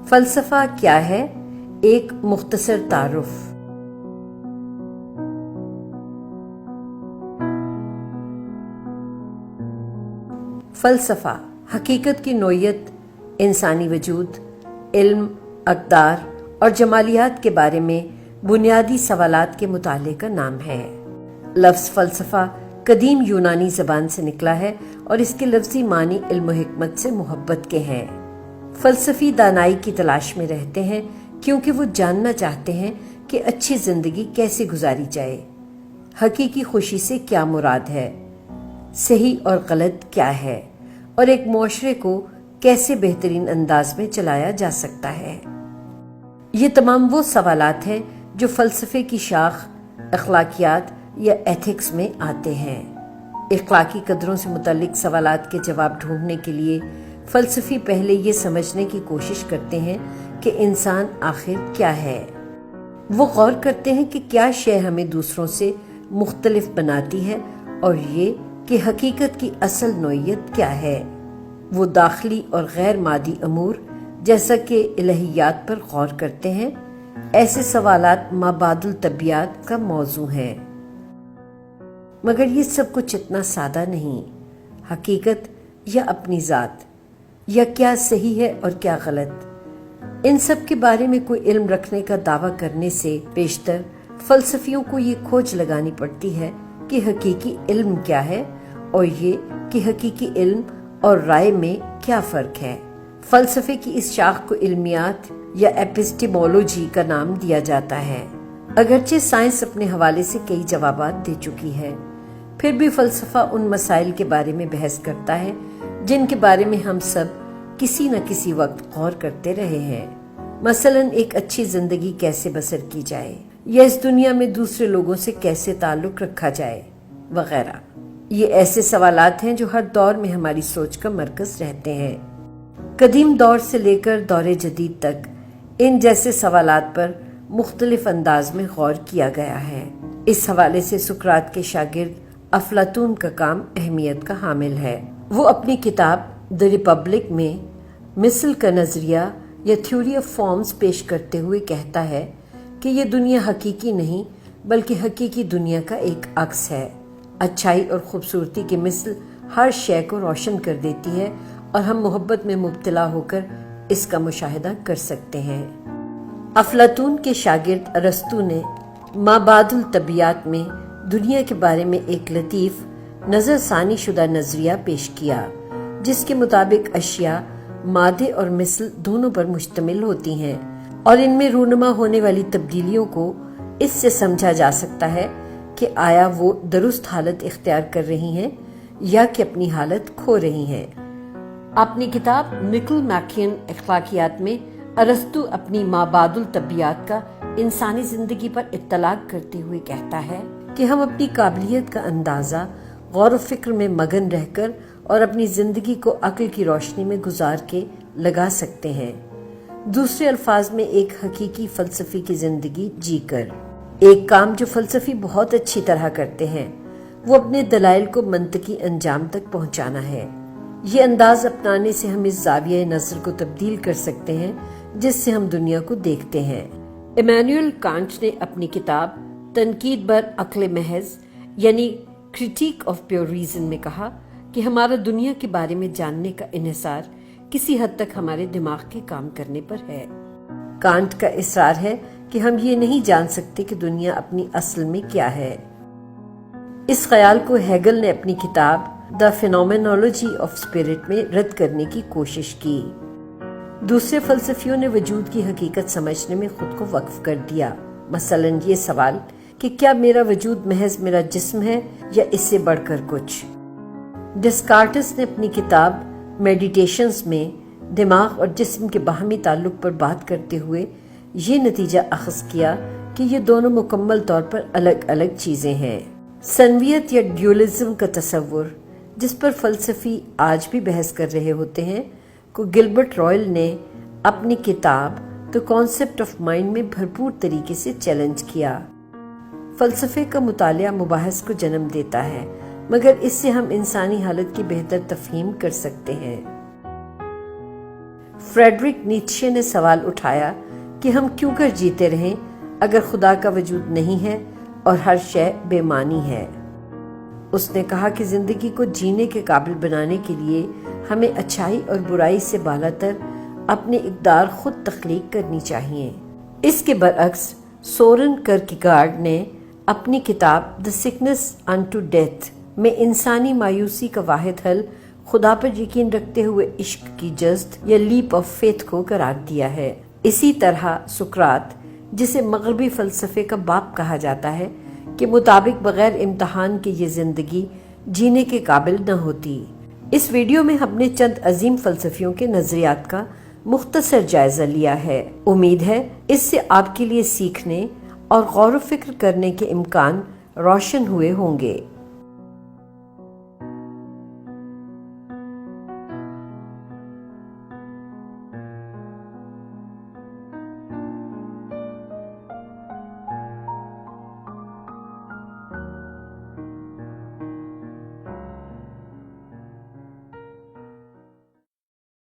فلسفہ کیا ہے؟ ایک مختصر تعارف۔ فلسفہ حقیقت کی نوعیت، انسانی وجود، علم، اقدار اور جمالیات کے بارے میں بنیادی سوالات کے مطالعے کا نام ہے۔ لفظ فلسفہ قدیم یونانی زبان سے نکلا ہے اور اس کے لفظی معنی علم و حکمت سے محبت کے ہیں۔ فلسفی دانائی کی تلاش میں رہتے ہیں کیونکہ وہ جاننا چاہتے ہیں کہ اچھی زندگی کیسے گزاری جائے، حقیقی خوشی سے کیا مراد ہے، صحیح اور غلط کیا ہے، اور ایک معاشرے کو کیسے بہترین انداز میں چلایا جا سکتا ہے۔ یہ تمام وہ سوالات ہیں جو فلسفے کی شاخ اخلاقیات یا ایتھکس میں آتے ہیں۔ اخلاقی قدروں سے متعلق سوالات کے جواب ڈھونڈنے کے لیے فلسفی پہلے یہ سمجھنے کی کوشش کرتے ہیں کہ انسان آخر کیا ہے۔ وہ غور کرتے ہیں کہ کیا شے ہمیں دوسروں سے مختلف بناتی ہے اور یہ کہ حقیقت کی اصل نوعیت کیا ہے۔ وہ داخلی اور غیر مادی امور جیسا کہ الہیات پر غور کرتے ہیں۔ ایسے سوالات مابعد الطبیعیات کا موضوع ہیں۔ مگر یہ سب کچھ اتنا سادہ نہیں۔ حقیقت یا اپنی ذات، یا کیا صحیح ہے اور کیا غلط، ان سب کے بارے میں کوئی علم رکھنے کا دعویٰ کرنے سے بیشتر فلسفیوں کو یہ کھوج لگانی پڑتی ہے کہ حقیقی علم کیا ہے اور یہ کہ حقیقی علم اور رائے میں کیا فرق ہے۔ فلسفے کی اس شاخ کو علمیات یا ایپسٹیمولوجی کا نام دیا جاتا ہے۔ اگرچہ سائنس اپنے حوالے سے کئی جوابات دے چکی ہے، پھر بھی فلسفہ ان مسائل کے بارے میں بحث کرتا ہے جن کے بارے میں ہم سب کسی نہ کسی وقت غور کرتے رہے ہیں۔ مثلاً ایک اچھی زندگی کیسے بسر کی جائے، یا اس دنیا میں دوسرے لوگوں سے کیسے تعلق رکھا جائے، وغیرہ۔ یہ ایسے سوالات ہیں جو ہر دور میں ہماری سوچ کا مرکز رہتے ہیں۔ قدیم دور سے لے کر دور جدید تک ان جیسے سوالات پر مختلف انداز میں غور کیا گیا ہے۔ اس حوالے سے سقراط کے شاگرد افلاطون کا کام اہمیت کا حامل ہے۔ وہ اپنی کتاب دی ریپبلک میں مثل کا نظریہ یا تھیوری آف فارمز پیش کرتے ہوئے کہتا ہے کہ یہ دنیا حقیقی نہیں بلکہ حقیقی دنیا کا ایک عکس ہے۔ اچھائی اور خوبصورتی کی مثل ہر شے کو روشن کر دیتی ہے اور ہم محبت میں مبتلا ہو کر اس کا مشاہدہ کر سکتے ہیں۔ افلاطون کے شاگرد ارسطو نے مابعد الطبیعیات میں دنیا کے بارے میں ایک لطیف نظر ثانی شدہ نظریہ پیش کیا، جس کے مطابق اشیاء مادے اور مثل دونوں پر مشتمل ہوتی ہیں اور ان میں رونما ہونے والی تبدیلیوں کو اس سے سمجھا جا سکتا ہے کہ آیا وہ درست حالت اختیار کر رہی ہیں یا کہ اپنی حالت کھو رہی ہیں۔ اپنی کتاب نکلمیکین اخلاقیات میں ارسطو اپنی مابعد الطبیعیات کا انسانی زندگی پر اطلاق کرتے ہوئے کہتا ہے کہ ہم اپنی قابلیت کا اندازہ غور و فکر میں مگن رہ کر اور اپنی زندگی کو عقل کی روشنی میں گزار کے لگا سکتے ہیں، دوسرے الفاظ میں ایک حقیقی فلسفی کی زندگی جی کر۔ ایک کام جو فلسفی بہت اچھی طرح کرتے ہیں وہ اپنے دلائل کو منطقی انجام تک پہنچانا ہے۔ یہ انداز اپنانے سے ہم اس زاویہ نظر کو تبدیل کر سکتے ہیں جس سے ہم دنیا کو دیکھتے ہیں۔ ایمانوئل کانٹ نے اپنی کتاب تنقید بر عقل محض یعنی کرٹیک آف پیور ریزن میں کہا کہ ہمارا دنیا کے بارے میں جاننے کا انحصار کسی حد تک ہمارے دماغ کے کام کرنے پر ہے۔ کانٹ کا اصرار ہے کہ ہم یہ نہیں جان سکتے کہ دنیا اپنی اصل میں کیا ہے۔ اس خیال کو ہیگل نے اپنی کتاب دا فینومینولوجی آف اسپرٹ میں رد کرنے کی کوشش کی۔ دوسرے فلسفیوں نے وجود کی حقیقت سمجھنے میں خود کو وقف کر دیا۔ مثلاً یہ سوال کہ کیا میرا وجود محض میرا جسم ہے یا اس سے بڑھ کر کچھ۔ ڈیسکارٹس نے اپنی کتاب میڈیٹیشنز میں دماغ اور جسم کے باہمی تعلق پر بات کرتے ہوئے یہ نتیجہ اخذ کیا کہ یہ دونوں مکمل طور پر الگ الگ چیزیں ہیں۔ سنویت یا ڈیولزم کا تصور، جس پر فلسفی آج بھی بحث کر رہے ہوتے ہیں، کو گلبرٹ رائل نے اپنی کتاب دی کانسیپٹ آف مائنڈ میں بھرپور طریقے سے چیلنج کیا۔ فلسفے کا مطالعہ مباحث کو جنم دیتا ہے مگر اس سے ہم انسانی حالت کی بہتر تفہیم کر سکتے ہیں۔ فریڈرک نیتشے نے سوال اٹھایا کہ ہم کیوں کر جیتے رہیں اگر خدا کا وجود نہیں ہے اور ہر شے بے معنی ہے۔ اس نے کہا کہ زندگی کو جینے کے قابل بنانے کے لیے ہمیں اچھائی اور برائی سے بالاتر اپنے اقدار خود تخلیق کرنی چاہیے۔ اس کے برعکس سورن کرکیگارڈ نے اپنی کتاب دی سکنس انٹو ڈیتھ میں انسانی مایوسی کا واحد حل خدا پر یقین رکھتے ہوئے عشق کی جست یا لیپ آف فیتھ کو قرار دیا ہے۔ اسی طرح سقراط، جسے مغربی فلسفے کا باپ کہا جاتا ہے، کے مطابق بغیر امتحان کے یہ زندگی جینے کے قابل نہ ہوتی۔ اس ویڈیو میں ہم نے چند عظیم فلسفیوں کے نظریات کا مختصر جائزہ لیا ہے۔ امید ہے اس سے آپ کے لیے سیکھنے اور غور و فکر کرنے کے امکان روشن ہوئے ہوں گے۔